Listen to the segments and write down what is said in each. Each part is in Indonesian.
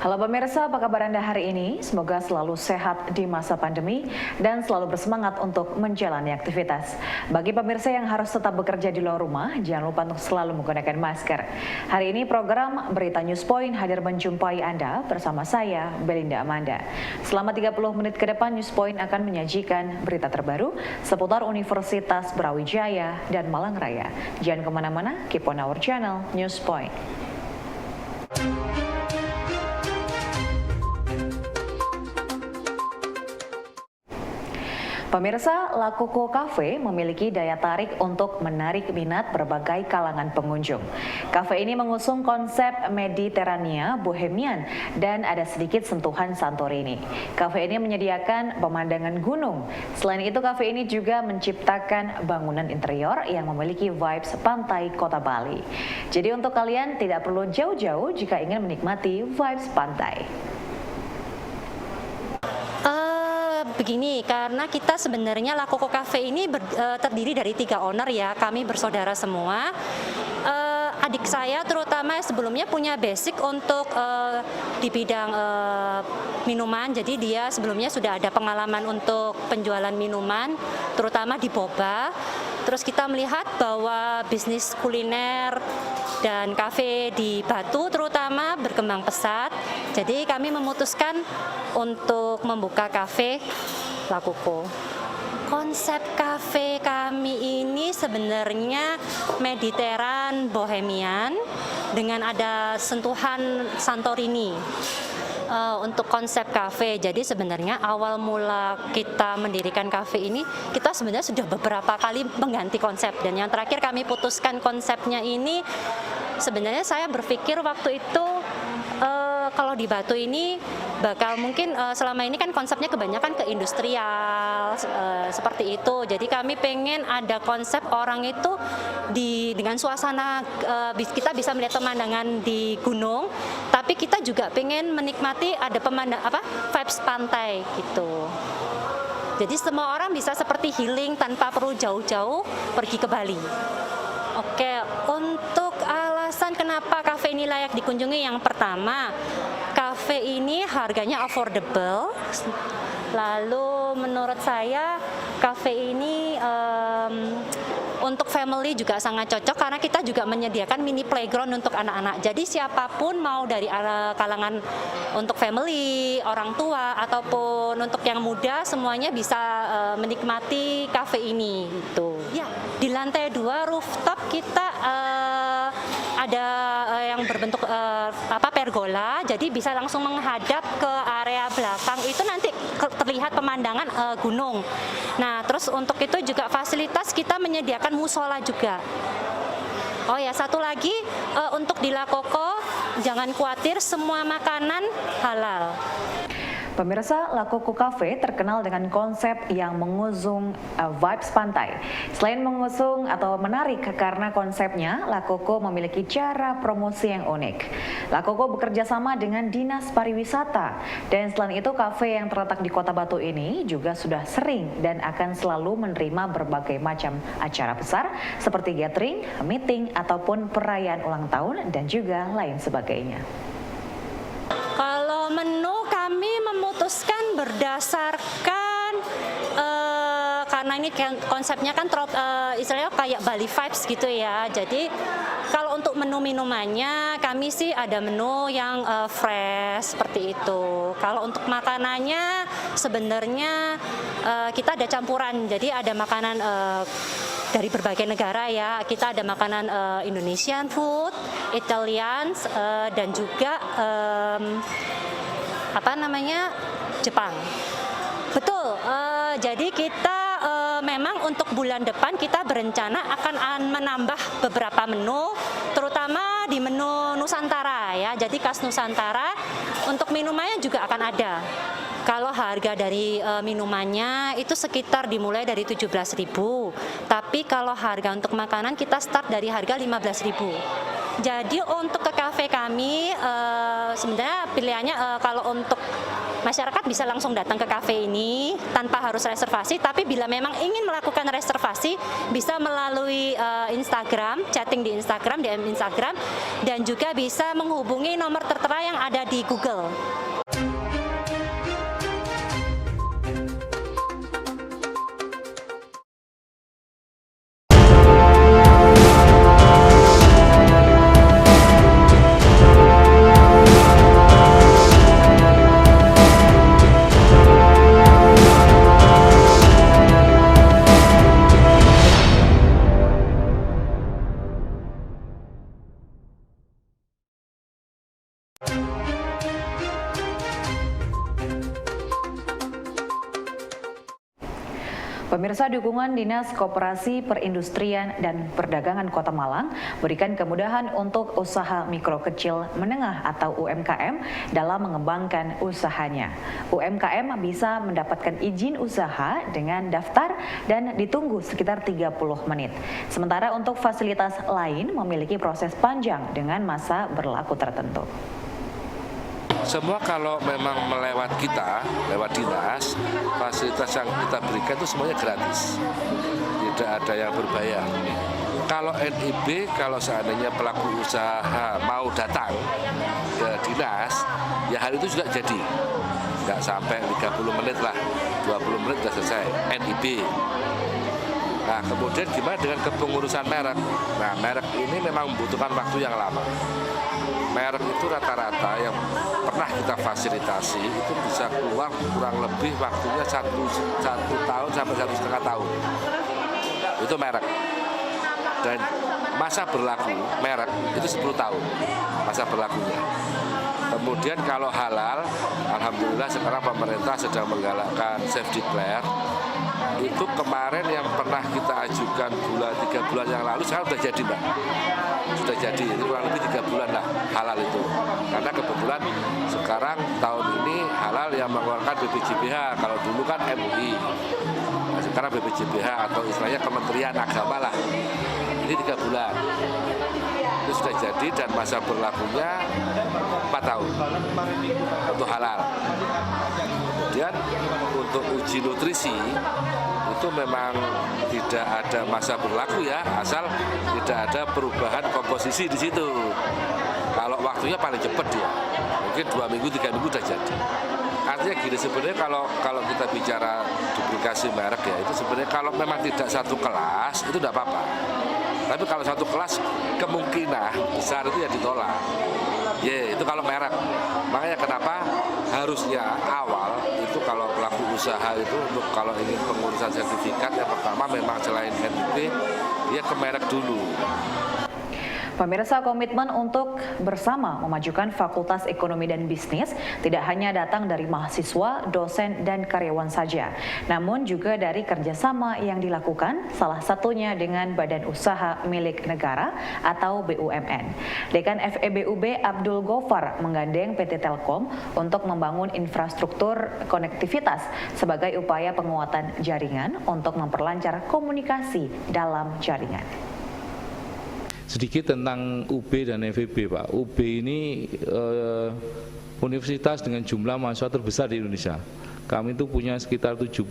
Halo pemirsa, apa kabar Anda hari ini? Semoga selalu sehat di masa pandemi dan selalu bersemangat untuk menjalani aktivitas. Bagi pemirsa yang harus tetap bekerja di luar rumah, jangan lupa untuk selalu menggunakan masker. Hari ini program Berita News Point hadir menjumpai Anda bersama saya, Belinda Amanda. Selama 30 menit ke depan, News Point akan menyajikan berita terbaru seputar Universitas Brawijaya dan Malang Raya. Jangan kemana-mana, keep on our channel, News Point. Pemirsa, La Coco Cafe memiliki daya tarik untuk menarik minat berbagai kalangan pengunjung. Kafe ini mengusung konsep Mediterania Bohemian dan ada sedikit sentuhan Santorini. Kafe ini menyediakan pemandangan gunung. Selain itu, kafe ini juga menciptakan bangunan interior yang memiliki vibes pantai kota Bali. Jadi untuk kalian tidak perlu jauh-jauh jika ingin menikmati vibes pantai. Begini, karena kita sebenarnya La Coco Cafe ini terdiri dari 3 owner ya, kami bersaudara semua. Adik saya terutama sebelumnya punya basic untuk di bidang minuman, jadi dia sebelumnya sudah ada pengalaman untuk penjualan minuman, terutama di boba. Terus kita melihat bahwa bisnis kuliner dan kafe di Batu terutama berkembang pesat. Jadi kami memutuskan untuk membuka kafe La Coco. Konsep kafe kami ini sebenarnya Mediterranean Bohemian dengan ada sentuhan Santorini. Untuk konsep kafe, jadi sebenarnya awal mula kita mendirikan kafe ini, kita sebenarnya sudah beberapa kali mengganti konsep, dan yang terakhir kami putuskan konsepnya ini, sebenarnya saya berpikir waktu itu kalau di Batu ini bakal mungkin selama ini kan konsepnya kebanyakan ke industrial seperti itu, jadi kami pengen ada konsep orang itu dengan suasana kita bisa melihat pemandangan di gunung, tapi kita juga pengen menikmati ada vibes pantai gitu. Jadi semua orang bisa seperti healing tanpa perlu jauh-jauh pergi ke Bali. Oke, untuk alasan kenapa kafe ini layak dikunjungi, yang pertama, kafe ini harganya affordable. Lalu menurut saya kafe ini untuk family juga sangat cocok karena kita juga menyediakan mini playground untuk anak-anak. Jadi siapapun mau dari kalangan untuk family, orang tua ataupun untuk yang muda, semuanya bisa menikmati kafe ini gitu. Ya, di lantai 2 rooftop kita ada yang berbentuk pergola, jadi bisa langsung menghadap ke area belakang, itu nanti terlihat pemandangan gunung. Nah, terus untuk itu juga fasilitas kita menyediakan musola juga. Oh ya, satu lagi untuk di La Coco jangan khawatir, semua makanan halal. Pemirsa, La Coco Cafe terkenal dengan konsep yang mengusung vibes pantai. Selain mengusung atau menarik karena konsepnya, La Coco memiliki cara promosi yang unik. La Coco bekerja sama dengan Dinas Pariwisata, dan selain itu kafe yang terletak di Kota Batu ini juga sudah sering dan akan selalu menerima berbagai macam acara besar seperti gathering, meeting, ataupun perayaan ulang tahun dan juga lain sebagainya. Kalau menu kami memutuskan berdasarkan karena ini konsepnya kan istilahnya kayak Bali vibes gitu ya. Jadi kalau untuk menu minumannya kami sih ada menu yang fresh seperti itu. Kalau untuk makanannya sebenarnya kita ada campuran. Jadi ada makanan dari berbagai negara ya, kita ada makanan Indonesian food, Italian, dan juga Jepang. Betul. Jadi kita memang untuk bulan depan kita berencana akan menambah beberapa menu, terutama di menu Nusantara ya. Jadi khas Nusantara. Untuk minumannya juga akan ada. Kalau harga dari minumannya itu sekitar dimulai dari 17.000. Tapi kalau harga untuk makanan kita start dari harga 15.000. Jadi untuk ke kafe kami sebenarnya pilihannya kalau untuk masyarakat bisa langsung datang ke kafe ini tanpa harus reservasi, tapi bila memang ingin melakukan reservasi bisa melalui Instagram, chatting di Instagram, DM Instagram, dan juga bisa menghubungi nomor tertera yang ada di Google. Pemirsa, dukungan Dinas Koperasi Perindustrian dan Perdagangan Kota Malang berikan kemudahan untuk usaha mikro kecil menengah atau UMKM dalam mengembangkan usahanya. UMKM bisa mendapatkan izin usaha dengan daftar dan ditunggu sekitar 30 menit. Sementara untuk fasilitas lain memiliki proses panjang dengan masa berlaku tertentu. Semua kalau memang melewat kita, lewat dinas, fasilitas yang kita berikan itu semuanya gratis, tidak ada yang berbayar. Kalau NIB, kalau seandainya pelaku usaha mau datang ke dinas, ya hal itu juga jadi. Nggak sampai 30 menit lah, 20 menit sudah selesai, NIB. Nah, kemudian gimana dengan kepengurusan merek? Nah, merek ini memang membutuhkan waktu yang lama. Merek itu rata-rata yang pernah kita fasilitasi itu bisa keluar kurang lebih waktunya satu tahun sampai 1,5 tahun. Itu merek. Dan masa berlaku merek itu 10 tahun masa berlakunya. Kemudian kalau halal, alhamdulillah sekarang pemerintah sedang menggalakkan safe declare. Itu kemarin yang pernah kita ajukan 3 bulan yang lalu sekarang sudah jadi, Mbak. Sudah jadi, itu kurang lebih 3 bulan lah halal itu. Karena kebetulan sekarang tahun ini halal yang mengeluarkan BPJBH, kalau dulu kan MUI. Nah, sekarang BPJBH atau istilahnya Kementerian Agama lah. Ini 3 bulan. Itu sudah jadi dan masa berlakunya 4 tahun untuk halal. Kemudian untuk uji nutrisi itu memang tidak ada masa berlaku ya, asal tidak ada perubahan komposisi di situ. Kalau waktunya paling cepat dia, mungkin 2 minggu, 3 minggu udah jadi. Artinya gini, sebenarnya kalau kita bicara duplikasi merek ya, itu sebenarnya kalau memang tidak satu kelas itu tidak apa-apa. Tapi kalau satu kelas kemungkinan besar itu ya ditolak. Itu kalau merek. Makanya kenapa harusnya awal itu kalau pelaku usaha itu untuk kalau ingin pengurusan sertifikat yang pertama memang selain NIB dia ke merek dulu. Pemirsa, komitmen untuk bersama memajukan Fakultas Ekonomi dan Bisnis tidak hanya datang dari mahasiswa, dosen, dan karyawan saja, namun juga dari kerjasama yang dilakukan, salah satunya dengan Badan Usaha Milik Negara atau BUMN. Dekan FEBUB Abdul Gofar menggandeng PT Telkom untuk membangun infrastruktur konektivitas sebagai upaya penguatan jaringan untuk memperlancar komunikasi dalam jaringan. Sedikit tentang UB dan FEB, Pak. UB ini universitas dengan jumlah mahasiswa terbesar di Indonesia. Kami itu punya sekitar 72.000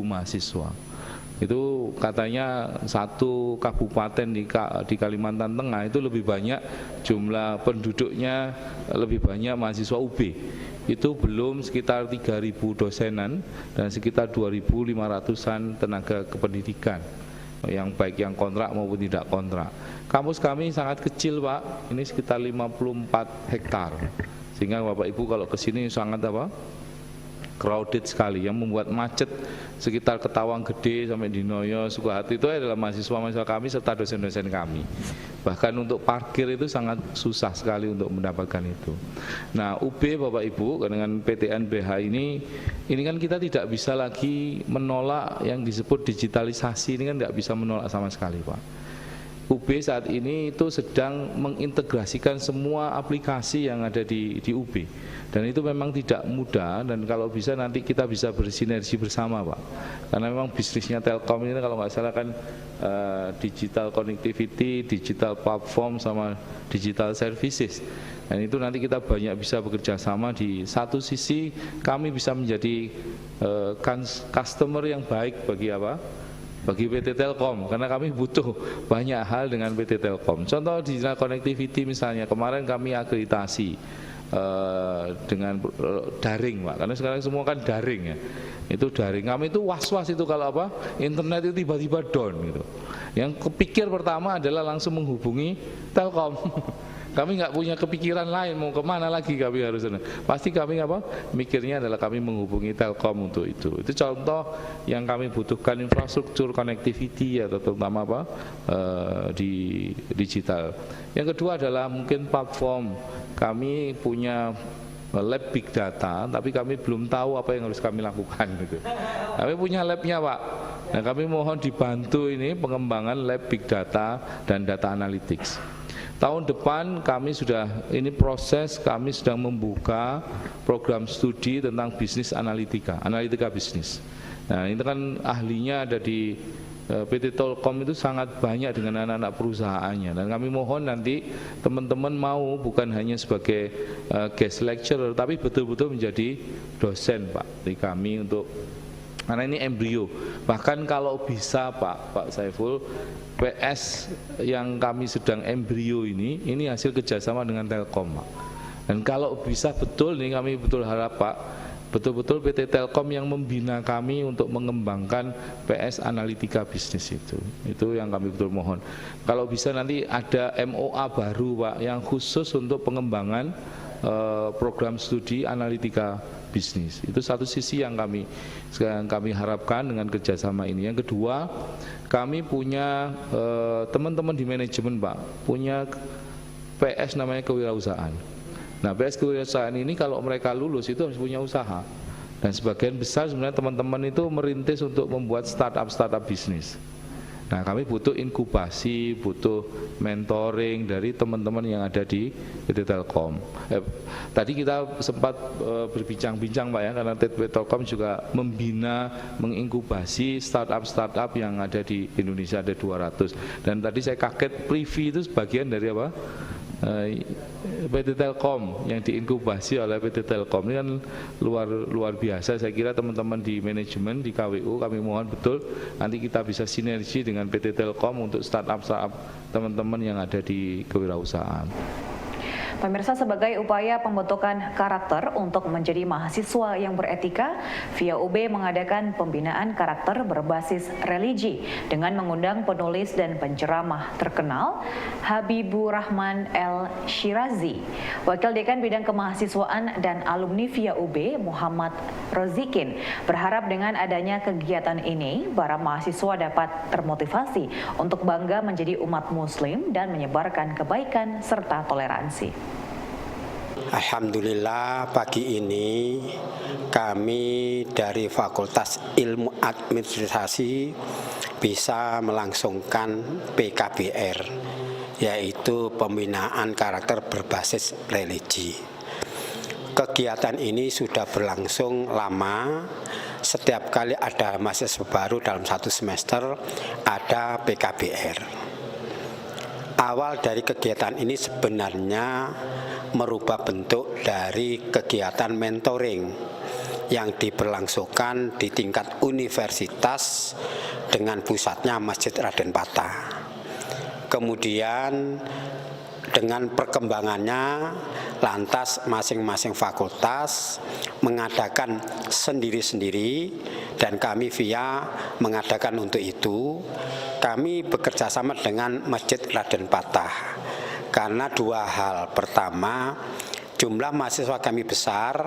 mahasiswa. Itu katanya satu kabupaten di Kalimantan Tengah itu lebih banyak jumlah penduduknya, lebih banyak mahasiswa UB. Itu belum sekitar 3.000 dosenan dan sekitar 2.500-an tenaga kependidikan, yang baik yang kontrak maupun tidak kontrak. Kampus kami sangat kecil, Pak, ini sekitar 54 hektar, sehingga Bapak Ibu kalau ke sini sangat crowded sekali, yang membuat macet sekitar Ketawang Gede sampai di Noyo, Sukahati itu adalah mahasiswa-mahasiswa kami serta dosen-dosen kami. Bahkan untuk parkir itu sangat susah sekali untuk mendapatkan itu. Nah, UB Bapak Ibu dengan PTNBH ini kan kita tidak bisa lagi menolak yang disebut digitalisasi, ini kan tidak bisa menolak sama sekali, Pak. UB saat ini itu sedang mengintegrasikan semua aplikasi yang ada di UB, dan itu memang tidak mudah, dan kalau bisa nanti kita bisa bersinergi bersama Pak, karena memang bisnisnya Telkom ini kalau nggak salah kan digital connectivity, digital platform sama digital services, dan itu nanti kita banyak bisa bekerja sama. Di satu sisi kami bisa menjadi customer yang baik bagi PT Telkom, karena kami butuh banyak hal dengan PT Telkom. Contoh digital connectivity misalnya, kemarin kami akreditasi dengan daring Pak, karena sekarang semua kan daring ya. Itu daring, kami itu was-was itu kalau internet itu tiba-tiba down gitu. Yang kepikir pertama adalah langsung menghubungi Telkom. Kami nggak punya kepikiran lain mau kemana lagi, kami harus pasti kami mikirnya adalah kami menghubungi Telkom untuk itu. Itu contoh yang kami butuhkan, infrastruktur connectivity atau terutama di digital. Yang kedua adalah mungkin platform. Kami punya lab big data, tapi kami belum tahu apa yang harus kami lakukan gitu. Kami punya labnya Pak. Nah, kami mohon dibantu ini pengembangan lab big data dan data analytics. Tahun depan kami ini proses, kami sedang membuka program studi tentang bisnis analitika bisnis. Nah, ini kan ahlinya ada di PT Telkom, itu sangat banyak dengan anak-anak perusahaannya, dan kami mohon nanti teman-teman mau bukan hanya sebagai guest lecturer, tapi betul-betul menjadi dosen Pak di kami untuk, karena ini embrio. Bahkan kalau bisa Pak Saiful, PS yang kami sedang embrio ini hasil kerjasama dengan Telkom Pak. Dan kalau bisa betul nih, kami betul harap Pak, betul-betul PT Telkom yang membina kami untuk mengembangkan PS analitika bisnis itu yang kami betul mohon. Kalau bisa nanti ada MOA baru Pak yang khusus untuk pengembangan program studi analitika bisnis. Itu satu sisi yang kami harapkan dengan kerjasama ini. Yang kedua, kami punya teman-teman di manajemen Pak, punya PS namanya kewirausahaan. Nah, PS kewirausahaan ini kalau mereka lulus itu harus punya usaha, dan sebagian besar sebenarnya teman-teman itu merintis untuk membuat startup bisnis. Nah, kami butuh inkubasi, butuh mentoring dari teman-teman yang ada di PT Telkom. Tadi kita sempat berbincang-bincang Pak ya, karena PT Telkom juga membina, menginkubasi startup yang ada di Indonesia, ada 200. Dan tadi saya kaget, Privi itu sebagian dari PT Telkom yang diinkubasi oleh PT Telkom. Ini kan luar biasa. Saya kira teman-teman di manajemen di KWU, kami mohon betul nanti kita bisa sinergi dengan PT Telkom untuk startup teman-teman yang ada di kewirausahaan. Pemirsa, sebagai upaya pembentukan karakter untuk menjadi mahasiswa yang beretika, via UB mengadakan pembinaan karakter berbasis religi dengan mengundang penulis dan penceramah terkenal Habibur Rahman El Shirazi. Wakil Dekan Bidang Kemahasiswaan dan Alumni via UB Muhammad Rozikin berharap dengan adanya kegiatan ini, para mahasiswa dapat termotivasi untuk bangga menjadi umat muslim dan menyebarkan kebaikan serta toleransi. Alhamdulillah, pagi ini kami dari Fakultas Ilmu Administrasi bisa melangsungkan PKBR, yaitu pembinaan karakter berbasis religi. Kegiatan ini sudah berlangsung lama. Setiap kali ada mahasiswa baru dalam satu semester ada PKBR. Awal dari kegiatan ini sebenarnya merubah bentuk dari kegiatan mentoring yang diberlangsungkan di tingkat universitas dengan pusatnya Masjid Raden Patah. Kemudian dengan perkembangannya, lantas masing-masing fakultas mengadakan sendiri-sendiri, dan kami via mengadakan untuk itu. Kami bekerja sama dengan Masjid Raden Patah karena dua hal. Pertama, jumlah mahasiswa kami besar,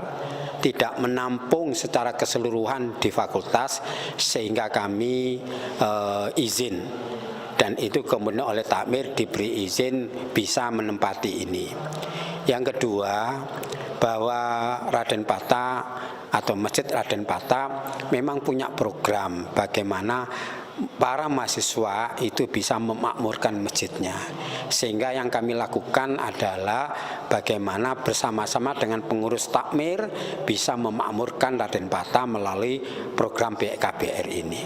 tidak menampung secara keseluruhan di fakultas, sehingga kami izin, dan itu kemudian oleh takmir diberi izin bisa menempati ini. Yang kedua, bahwa Raden Patah atau Masjid Raden Patah memang punya program bagaimana para mahasiswa itu bisa memakmurkan masjidnya. Sehingga yang kami lakukan adalah bagaimana bersama-sama dengan pengurus takmir bisa memakmurkan Raden Patah melalui program BKBR ini.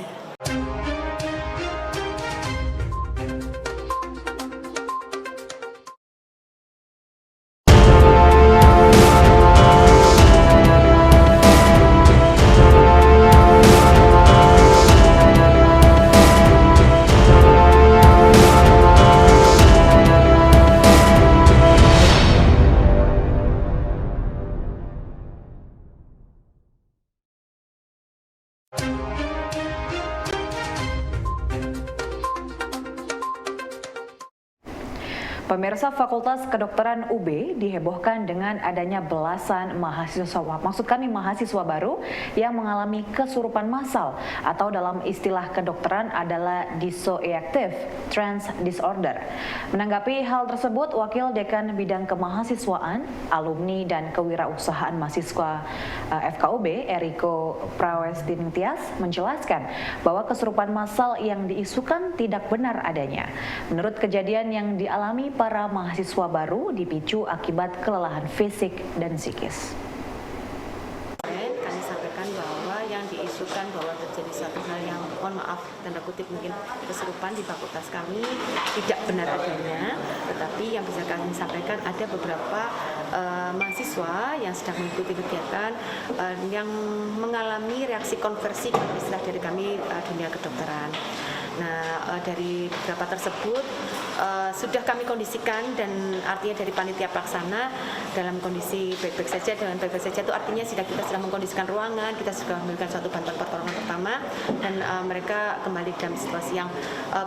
Pemirsa, Fakultas Kedokteran UB dihebohkan dengan adanya belasan mahasiswa baru yang mengalami kesurupan massal atau dalam istilah kedokteran adalah dissociative trance disorder. Menanggapi hal tersebut, Wakil Dekan Bidang Kemahasiswaan, Alumni dan Kewirausahaan Mahasiswa FKUB, Eriko Prawestintias, menjelaskan bahwa kesurupan massal yang diisukan tidak benar adanya. Menurut kejadian yang dialami para mahasiswa baru dipicu akibat kelelahan fisik dan psikis. Kami sampaikan bahwa yang diisukan bahwa terjadi suatu hal yang, mohon maaf, tanda kutip mungkin kesurupan di fakultas kami tidak benar adanya, tetapi yang bisa kami sampaikan ada beberapa mahasiswa yang sedang mengikuti kegiatan yang mengalami reaksi konversi, istilah dari kami dunia kedokteran. Nah, dari beberapa tersebut sudah kami kondisikan, dan artinya dari panitia pelaksana dalam kondisi baik-baik saja. Dengan baik-baik saja itu artinya kita sudah mengkondisikan ruangan, kita sudah memberikan suatu bantuan pertolongan pertama, dan mereka kembali dalam situasi yang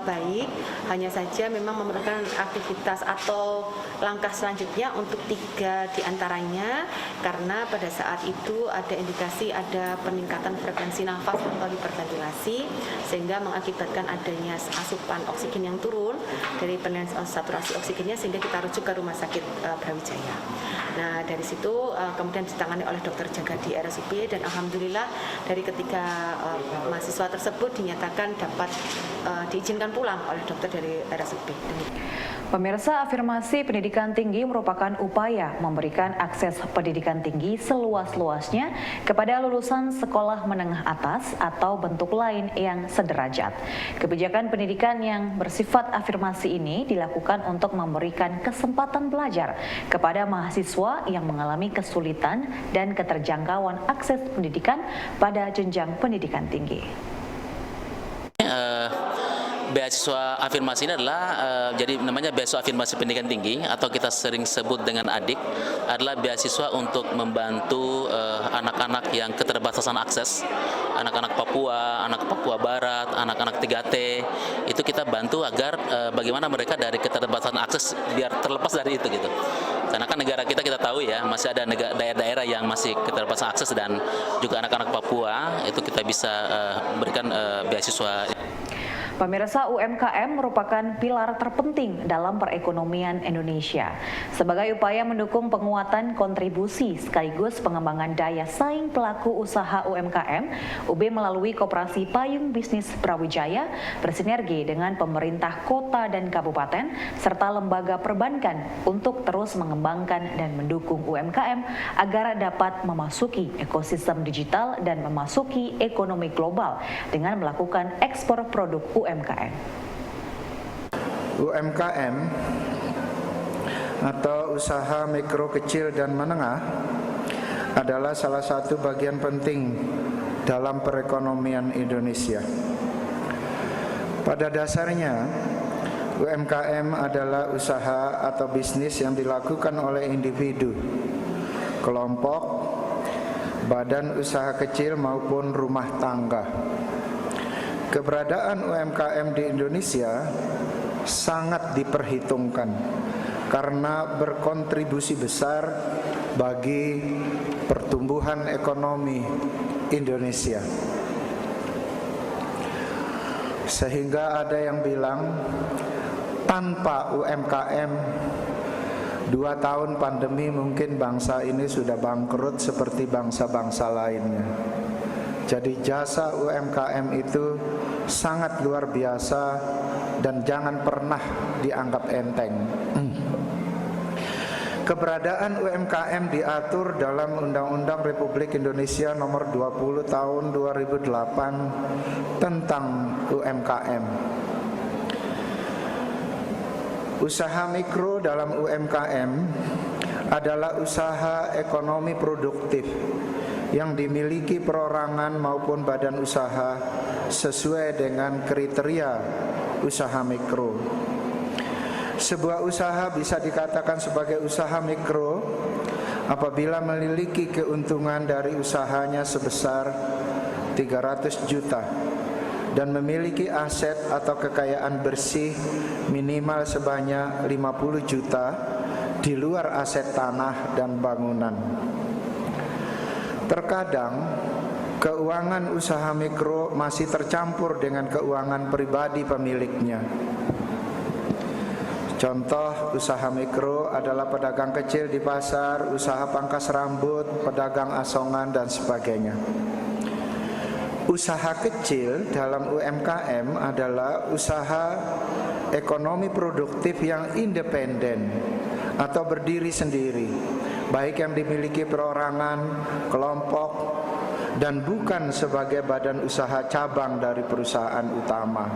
baik. Hanya saja memang memerlukan aktivitas atau langkah selanjutnya untuk 3 diantaranya, karena pada saat itu ada indikasi ada peningkatan frekuensi nafas atau hiperventilasi, sehingga mengakibatkan adanya asupan oksigen yang turun dari penilaian saturasi oksigennya, sehingga kita rujuk ke Rumah Sakit Brawijaya. Nah, dari situ kemudian ditangani oleh dokter jaga di RSUP, dan alhamdulillah dari ketiga mahasiswa tersebut dinyatakan dapat diizinkan pulang oleh dokter dari RSUP. Pemirsa, afirmasi pendidikan tinggi merupakan upaya memberikan akses pendidikan tinggi seluas-luasnya kepada lulusan sekolah menengah atas atau bentuk lain yang sederajat. Kebijakan pendidikan yang bersifat afirmasi ini dilakukan untuk memberikan kesempatan belajar kepada mahasiswa yang mengalami kesulitan dan keterjangkauan akses pendidikan pada jenjang pendidikan tinggi. Beasiswa afirmasi ini adalah jadi namanya beasiswa afirmasi pendidikan tinggi, atau kita sering sebut dengan ADIK, adalah beasiswa untuk membantu anak-anak yang keterbatasan akses, anak-anak Papua, anak Papua Barat, anak-anak 3T, itu kita bantu agar bagaimana mereka dari keterbatasan akses biar terlepas dari itu gitu. Karena kan negara kita tahu ya, masih ada daerah-daerah yang masih keterbatasan akses, dan juga anak-anak Papua itu kita bisa berikan beasiswa. Pemirsa, UMKM merupakan pilar terpenting dalam perekonomian Indonesia. Sebagai upaya mendukung penguatan kontribusi sekaligus pengembangan daya saing pelaku usaha UMKM, UB melalui Koperasi Payung Bisnis Brawijaya bersinergi dengan pemerintah kota dan kabupaten serta lembaga perbankan untuk terus mengembangkan dan mendukung UMKM agar dapat memasuki ekosistem digital dan memasuki ekonomi global dengan melakukan ekspor produk UMKM. UMKM atau usaha mikro, kecil, dan menengah adalah salah satu bagian penting dalam perekonomian Indonesia. Pada dasarnya, UMKM adalah usaha atau bisnis yang dilakukan oleh individu, kelompok, badan usaha kecil maupun rumah tangga. Keberadaan UMKM di Indonesia sangat diperhitungkan karena berkontribusi besar bagi pertumbuhan ekonomi Indonesia. Sehingga ada yang bilang tanpa UMKM 2 tahun pandemi mungkin bangsa ini sudah bangkrut seperti bangsa-bangsa lainnya. Jadi jasa UMKM itu sangat luar biasa dan jangan pernah dianggap enteng. Keberadaan UMKM diatur dalam Undang-Undang Republik Indonesia Nomor 20 Tahun 2008 tentang UMKM. Usaha mikro dalam UMKM adalah usaha ekonomi produktif yang dimiliki perorangan maupun badan usaha sesuai dengan kriteria usaha mikro. Sebuah usaha bisa dikatakan sebagai usaha mikro apabila memiliki keuntungan dari usahanya sebesar 300 juta dan memiliki aset atau kekayaan bersih minimal sebanyak 50 juta di luar aset tanah dan bangunan. Terkadang keuangan usaha mikro masih tercampur dengan keuangan pribadi pemiliknya. Contoh usaha mikro adalah pedagang kecil di pasar, usaha pangkas rambut, pedagang asongan, dan sebagainya. Usaha kecil dalam UMKM adalah usaha ekonomi produktif yang independen atau berdiri sendiri, baik yang dimiliki perorangan, kelompok, dan bukan sebagai badan usaha cabang dari perusahaan utama.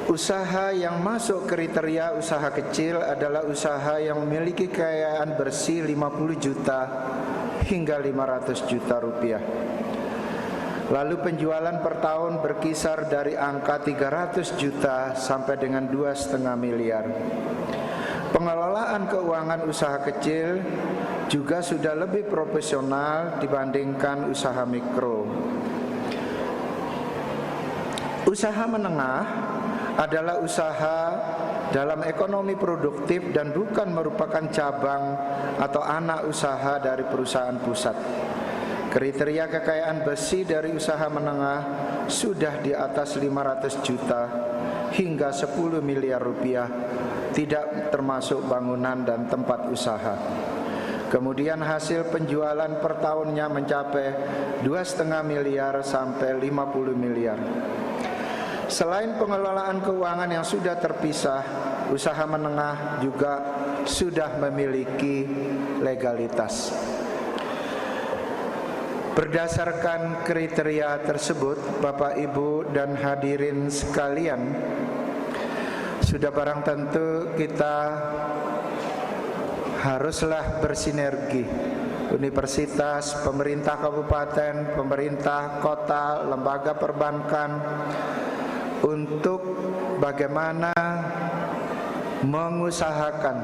Usaha yang masuk kriteria usaha kecil adalah usaha yang memiliki kekayaan bersih 50 juta hingga 500 juta rupiah. Lalu penjualan per tahun berkisar dari angka 300 juta sampai dengan 2,5 miliar. Pengelolaan keuangan usaha kecil juga sudah lebih profesional dibandingkan usaha mikro. Usaha menengah adalah usaha dalam ekonomi produktif dan bukan merupakan cabang atau anak usaha dari perusahaan pusat. Kriteria kekayaan bersih dari usaha menengah sudah di atas 500 juta hingga 10 miliar rupiah, tidak termasuk bangunan dan tempat usaha. Kemudian hasil penjualan per tahunnya mencapai 2,5 miliar sampai 50 miliar. Selain pengelolaan keuangan yang sudah terpisah, usaha menengah juga sudah memiliki legalitas. Berdasarkan kriteria tersebut, Bapak, Ibu, dan hadirin sekalian, sudah barang tentu kita haruslah bersinergi. Universitas, pemerintah kabupaten, pemerintah kota, lembaga perbankan, untuk bagaimana mengusahakan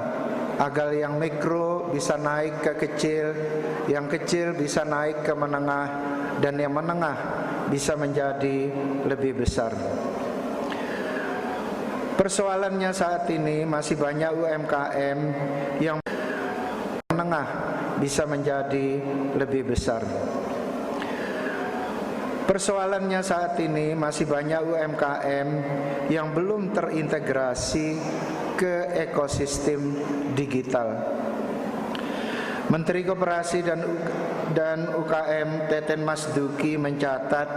agar yang mikro bisa naik ke kecil, yang kecil bisa naik ke menengah, dan yang menengah bisa menjadi lebih besar. Persoalannya saat ini masih banyak UMKM yang menengah bisa menjadi lebih besar. Persoalannya saat ini masih banyak UMKM yang belum terintegrasi ke ekosistem digital. Menteri Koperasi dan UKM Teten Mas Duki mencatat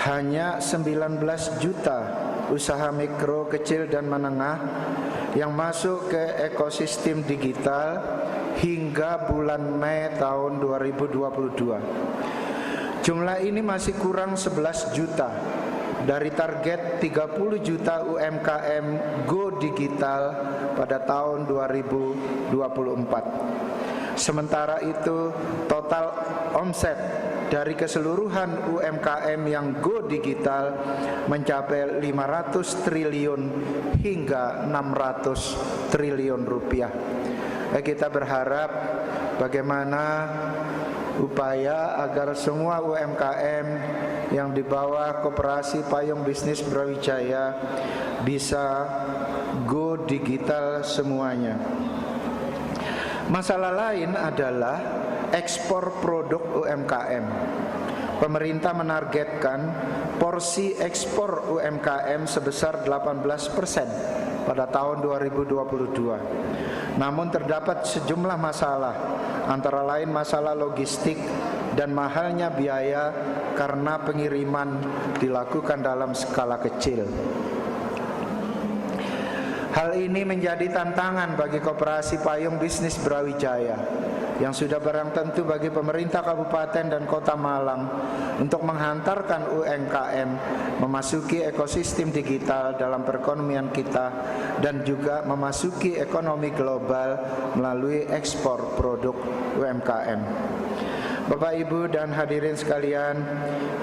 hanya 19 juta usaha mikro, kecil, dan menengah yang masuk ke ekosistem digital hingga bulan Mei tahun 2022. Jumlah ini masih kurang 11 juta dari target 30 juta UMKM go digital pada tahun 2024. Sementara itu, total omset dari keseluruhan UMKM yang go digital mencapai 500 triliun hingga 600 triliun rupiah. Kita berharap bagaimana upaya agar semua UMKM yang di bawah Koperasi Payung Bisnis Brawijaya bisa go digital semuanya. Masalah lain adalah ekspor produk UMKM. Pemerintah menargetkan porsi ekspor UMKM sebesar 18% pada tahun 2022. Namun terdapat sejumlah masalah antara lain masalah logistik dan mahalnya biaya karena pengiriman dilakukan dalam skala kecil. Hal ini menjadi tantangan bagi Koperasi Payung Bisnis Brawijaya yang sudah barang tentu bagi pemerintah Kabupaten dan Kota Malang untuk menghantarkan UMKM memasuki ekosistem digital dalam perekonomian kita dan juga memasuki ekonomi global melalui ekspor produk UMKM. Bapak, Ibu, dan hadirin sekalian,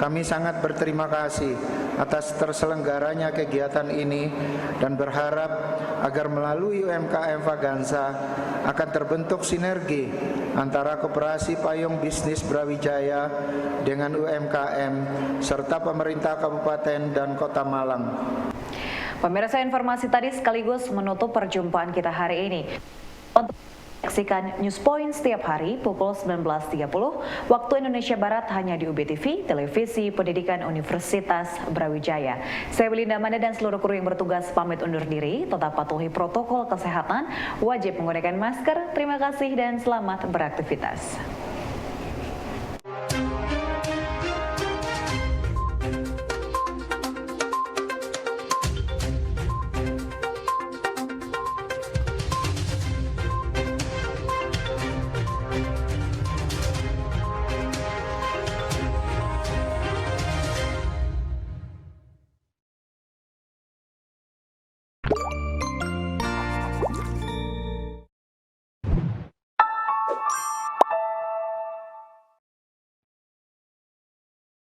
kami sangat berterima kasih atas terselenggaranya kegiatan ini dan berharap agar melalui UMKM Vaganza akan terbentuk sinergi antara Koperasi Payung Bisnis Brawijaya dengan UMKM serta pemerintah Kabupaten dan Kota Malang. Pemirsa, informasi tadi sekaligus menutup perjumpaan kita hari ini. Untuk saksikan News Point setiap hari pukul 19.30 waktu Indonesia Barat hanya di UBTV, Televisi Pendidikan Universitas Brawijaya. Saya Belinda Manda dan seluruh kru yang bertugas pamit undur diri. Tetap patuhi protokol kesehatan, wajib menggunakan masker. Terima kasih dan selamat beraktivitas.